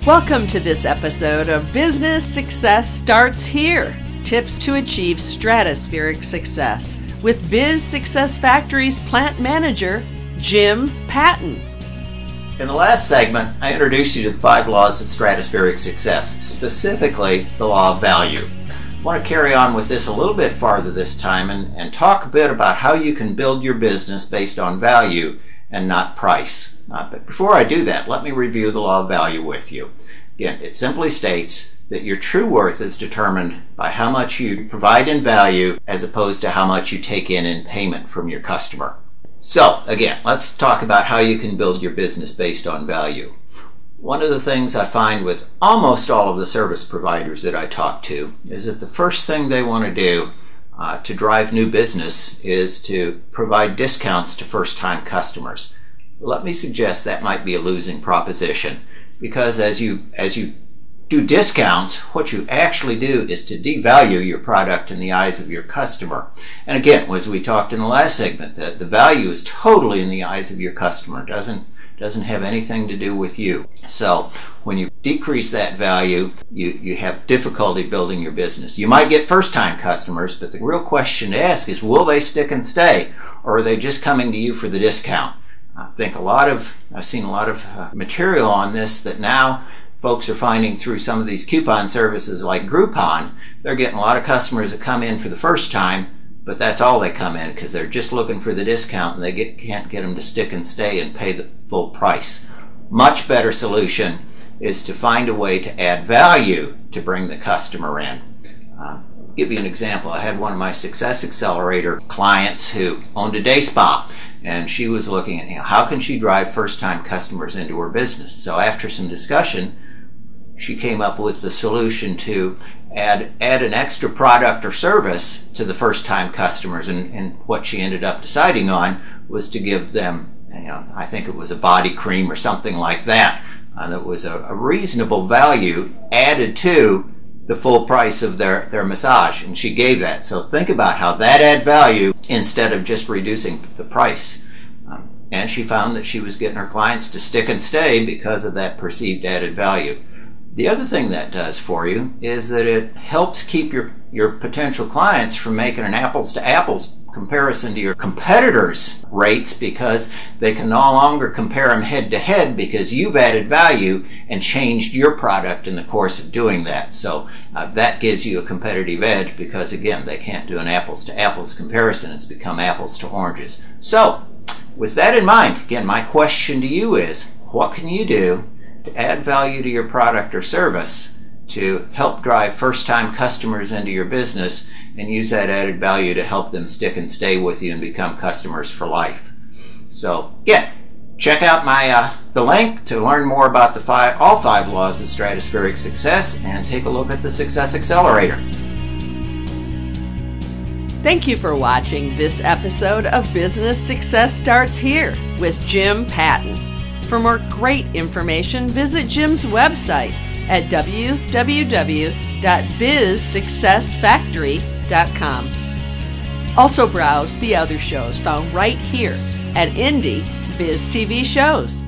Welcome to this episode of Business Success Starts Here. Tips to achieve stratospheric success with Biz Success Factory's plant manager, Jim Patton. In the last segment, I introduced you to the 5 laws of stratospheric success, specifically the law of value. I want to carry on with this a little bit farther this time and talk a bit about how you can build your business based on value and not price. But before I do that, let me review the law of value with you. Again, it simply states that your true worth is determined by how much you provide in value as opposed to how much you take in payment from your customer. So, again, let's talk about how you can build your business based on value. One of the things I find with almost all of the service providers that I talk to is that the first thing they want to do to drive new business is to provide discounts to first-time customers. Let me suggest that might be a losing proposition, because as you do discounts, what you actually do is to devalue your product in the eyes of your customer. And again, as we talked in the last segment, that the value is totally in the eyes of your customer. It doesn't have anything to do with you. So when you decrease that value, you have difficulty building your business. You might get first-time customers, but the real question to ask is, will they stick and stay, or are they just coming to you for the discount? I've seen a lot of material on this that now folks are finding through some of these coupon services like Groupon. They're getting a lot of customers that come in for the first time, but that's all they come in because they're just looking for the discount and they can't get them to stick and stay and pay the full price. Much better solution is to find a way to add value to bring the customer in. I'll give you an example. I had one of my Success Accelerator clients who owned a day spa, and she was looking at how can she drive first-time customers into her business. So after some discussion, she came up with the solution to add an extra product or service to the first-time customers, and what she ended up deciding on was to give them, I think it was a body cream or something like that, that was a reasonable value added to the full price of their massage, and she gave that. So think about how that add value instead of just reducing the price. And she found that she was getting her clients to stick and stay because of that perceived added value. The other thing that does for you is that it helps keep your potential clients from making an apples to apples comparison to your competitors' rates, because they can no longer compare them head to head because you've added value and changed your product in the course of doing that. So that gives you a competitive edge, because again, they can't do an apples to apples comparison. It's become apples to oranges. So with that in mind, again, my question to you is, what can you do to add value to your product or service to help drive first-time customers into your business and use that added value to help them stick and stay with you and become customers for life? So yeah, check out the link to learn more about all 5 laws of stratospheric success, and take a look at the Success Accelerator. Thank you for watching this episode of Business Success Starts Here with Jim Patton. For more great information, visit Jim's website at www.bizsuccessfactory.com. Also browse the other shows found right here at Indie Biz TV Shows.